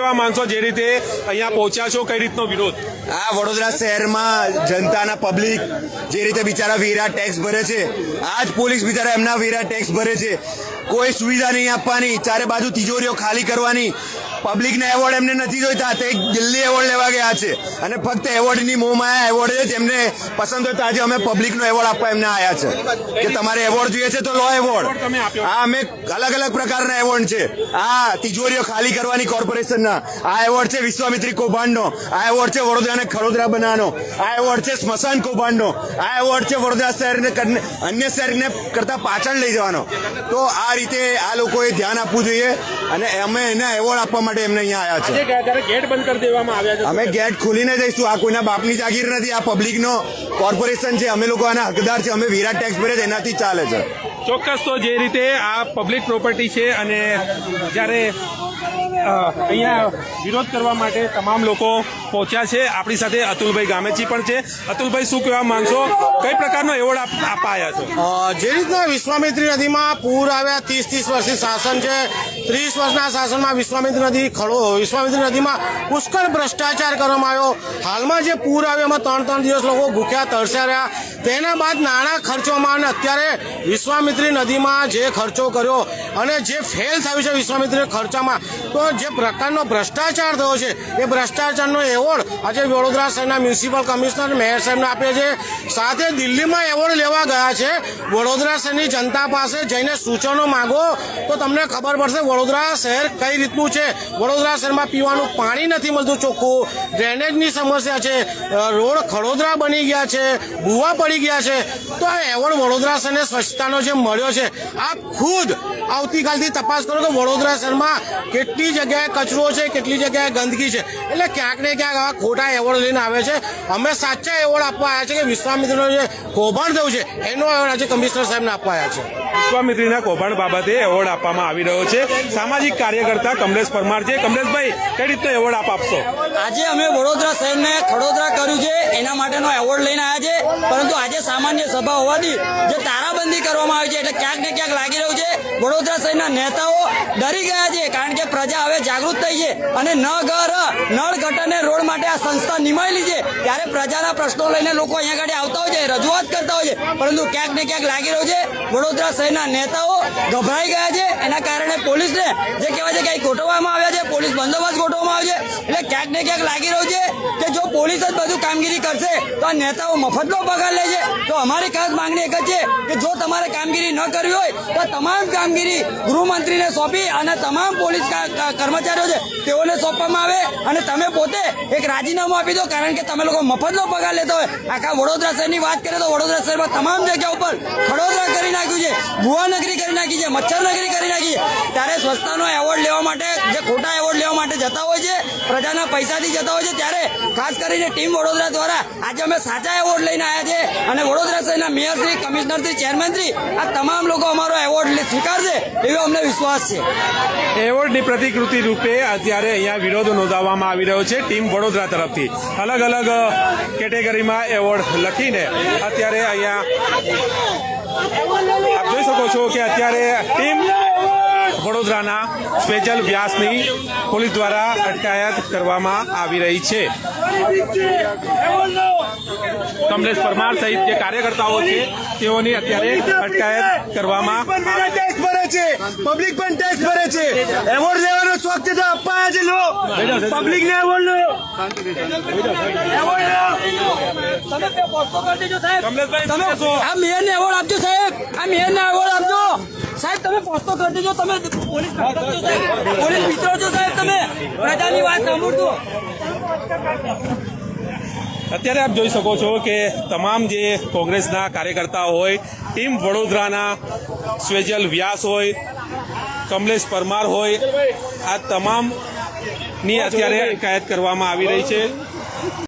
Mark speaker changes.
Speaker 1: કહેવા માંગશો જે રીતે અહીંયા પહોંચ્યા છો, કઈ રીતનો વિરોધ?
Speaker 2: આ વડોદરા શહેરમાં જનતાના પબ્લિક જે રીતે બિચારા વેરા ટેક્સ ભરે છે, આ જ પોલીસ બિચારા એમના વેરા ટેક્સ ભરે છે. કોઈ સુવિધા નહીં આપવાની, ચારે બાજુ તિજોરીઓ ખાલી કરવાની. પબ્લિકના એવોર્ડ એમને નથી જોઈતા, તે દિલ્હી એવોર્ડ લેવા ગયા છે અને ફક્ત એવોર્ડની મોહમાયા એવોર્ડ જ એમને પસંદ હોય. તો આજે અમે પબ્લિકનો એવોર્ડ આપવા એમને આવ્યા છે કે તમારે એવોર્ડ જોઈએ છે તો લો એવોર્ડ. આ અમે અલગ અલગ પ્રકારના એવોર્ડ છે. આ તિજોરીઓ ખાલી કરવાની કોર્પોરેશનના, આ એવોર્ડ છે વિશ્વામિત્રી કૌભાંડનો, આ એવોર્ડ છે વડોદરાને ખડોદરા બનાવવાનો, આ એવોર્ડ છે સ્મશાન કૌભાંડનો, આ એવોર્ડ છે વડોદરા શહેરને અન્ય શહેરને કરતા પાછળ લઈ જવાનો. તો આ રીતે આ લોકોએ ધ્યાન આપવું જોઈએ અને અમે એને એવોર્ડ આપવા માટે એમને અહીંયા આવ્યા છે.
Speaker 1: ગેટ બંધ કરી દેવામાં આવ્યા છે.
Speaker 2: અમે ગેટ ખોલીને જઈશું. આ કોઈના બાપની જાગીર નથી, આ પબ્લિકનો કોર્પોરેશન છે. અમે લોકો આના હકદાર છે. અમે વેરા ટેક્સ ભરે છે, એનાથી ચાલે છે.
Speaker 1: ચોક્કસ. તો જે રીતે આ પબ્લિક પ્રોપર્ટી છે અને જ્યારે અહીંયા વિરોધ કરવા માટે તમામ લોકો પહોંચ્યા છે. આપણી સાથે અતુલભાઈ ગામેચી પણ છે. અતુલભાઈ, શું કહેવા માંગશો? કઈ પ્રકારનો એવોર્ડ અપાયા છે?
Speaker 3: જે રીતના વિશ્વામિત્રી નદીમાં પૂર આવ્યા, 30 વર્ષથી શાસન છે, 30 વર્ષના શાસનમાં વિશ્વામિત્રી નદીમાં પુષ્કળ ભ્રષ્ટાચાર કરવામાં આવ્યો. હાલમાં જે પૂર આવ્યું એમાં 3 દિવસ લોકો ભૂખ્યા તરસ્યા રહ્યા. તેના બાદ નાણાં ખર્ચવામાં અને અત્યારે વિશ્વામિત્રી નદીમાં જે ખર્ચો કર્યો અને જે ફેલ થયું છે વિશ્વામિત્રી ખર્ચામાં, તો જે પ્રકારનો ભ્રષ્ટાચાર થયો છે એ ભ્રષ્ટાચારનો એવોર્ડ આજે વડોદરા શહેરના મ્યુનિસિપલ કમિશનર મેયર સાહેબને આપે છે. સાથે દિલ્હીમાં એવોર્ડ લેવા ગયા છે. વડોદરા શહેરની જનતા પાસે જઈને સૂચનો માંગો તો તમને ખબર પડશે વડોદરા શહેર કઈ રીતનું છે. વડોદરા શહેરમાં પીવાનું પાણી નથી મળતું ચોખ્ખું, ડ્રેનેજની સમસ્યા છે, રોડ ખડોદરા બની ગયા છે, ભૂવા પડી ગયા છે. તો આ એવોર્ડ વડોદરા શહેરને સ્વચ્છતાનો જે મળ્યો છે, આપ ખુદ આવતીકાલથી તપાસ કરો કે વડોદરા શહેરમાં કેટલી જગ્યાએ કચરો છે, કેટલી જગ્યાએ ગંદકી છે. એટલે ક્યાંક ને ક્યાંક આવા ખોટા એવોર્ડ લઈને આવે છે. અમે સાચા એવોર્ડ આપવા આવ્યા છે કે વિશ્વામિત્રીનો જે કૌભાંડ થયું છે એનો એવોર્ડ આજે કમિશનર સાહેબને આપવા આવ્યા છે.
Speaker 1: વિશ્વામિત્રીના કૌભાંડ બાબતે એવોર્ડ આપવામાં આવી રહ્યો છે. સામાજિક કાર્યકર્તા કમલેશ પરમાર છે. કમલેશભાઈ, કઈ રીતનો એવોર્ડ આપશો?
Speaker 4: આજે અમે વડોદરા શહેરને ખડોદરા કર્યું છે એના માટેનો એવોર્ડ લઈને આવ્યા છે. પરંતુ આજે સામાન્ય સભા હોવાથી જે તારાબંધી કરવામાં આવી છે એટલે ક્યાંક ને ક્યાંક લાગી રહ્યું છે વડોદરા શહેરના નેતાઓ ડરી ગયા છે. કારણ કે પ્રજા હવે જાગૃત થઈ છે અને નળ ગટર રોડ માટે આ સંસ્થા નિમાયેલી છે. ત્યારે પ્રજાના પ્રશ્નો લઈને લોકો અહીંયા આગળ આવતા હોય છે, રજૂઆત કરતા હોય છે. પરંતુ ક્યાંક ને ક્યાંક લાગી રહ્યું છે વડોદરા શહેરના નેતાઓ ગભરાઈ ગયા છે. એના કારણે પોલીસને જે કહેવાય છે કે ગોઠવવામાં આવ્યા છે, પોલીસ બંદોબસ્ત ગોઠવવામાં આવ્યો છે. એટલે ક્યાંક ને ક્યાંક લાગી રહ્યું છે કે જો પોલીસ જ બધું કામગીરી કરશે તો આ નેતાઓ મફતનો પગાર લે છે. તો અમારી ખાસ માંગણી એક જ છે કે જો તમારે કામગીરી ન કરવી હોય તો તમામ કામગીરી ગૃહમંત્રીને સોંપી અને તમામ પોલીસ કર્મચારીઓ છે તેઓને સોંપવામાં આવે અને તમે પોતે એક રાજીનામું આપી દો. કારણ કે તમે લોકો મફતનો પગાર લેતા હોય. આખા વડોદરા શહેરની વાત કરીએ તો વડોદરા શહેરમાં તમામ જગ્યા ઉપર ખડોદરા કરી નાખ્યું છે, ભુવા નગરી કરી નાખી છે, મચ્છર નગરી કરી નાખી છે. ત્યારે સ્વચ્છતાનો એવોર્ડ લેવા માટે જે ખોટા એવોર્ડ લેવા માટે જતા હોય છે, પ્રજાના પૈસાથી જતા હોય છે, ત્યારે ખાસ કરીને ટીમ વડોદરા દ્વારા આજે અમે સાચા એવોર્ડ લઈને આવ્યા છે અને વડોદરા શહેરના મેયરશ્રી, કમિશનરશ્રી, ચેરમેનશ્રી આ તમામ લોકો અમારો એવોર્ડ સ્વીકારશે એવો અમને વિશ્વાસ છે.
Speaker 1: એવોર્ડની પ્રતિકૃતિ રૂપે અત્યારે અહીંયા વિરોધ નોંધાવવામાં આવી રહ્યો છે ટીમ વડોદરા તરફથી. અલગ અલગ કેટેગરીમાં એવોર્ડ લખીને અત્યારે અહીંયા આપ જોઈ શકો છો કે અત્યારે ટીમ વડોદરાના સ્પેશિયલ વ્યાસની પોલીસ દ્વારા અટકાયત કરવામાં આવી રહી છે. કમલેશ પરમાર સહિત જે કાર્યકર્તાઓ છે તેઓની અત્યારે અટકાયત કરવામાં
Speaker 2: ટેક્સ ભરે છે, પબ્લિક પણ ટેક્સ ભરે છે. એવોર્ડ લેવાનો શોખ છે તો અપાયા છે. લો પબ્લિક ને એવોર્ડ લો.
Speaker 4: આ મેયરને એવોર્ડ આપજો સાહેબ, આ મેયરને એવોર્ડ આપજો સાહેબ. તમે પોસ્તો કરી દેજો. તમે પોલીસ મિત્રો છો સાહેબ. તમે પ્રજાની વાત સાંભળજો.
Speaker 1: અત્યારે આપ જોઈ શકો છો કે તમામ જે કોંગ્રેસના કાર્યકર્તાઓ હોય, ટીમ વડોદરાના સ્વેજલ વ્યાસ હોય, કમલેશ પરમાર હોય, આ તમામની અત્યારે અટકાયત કરવામાં આવી રહી છે.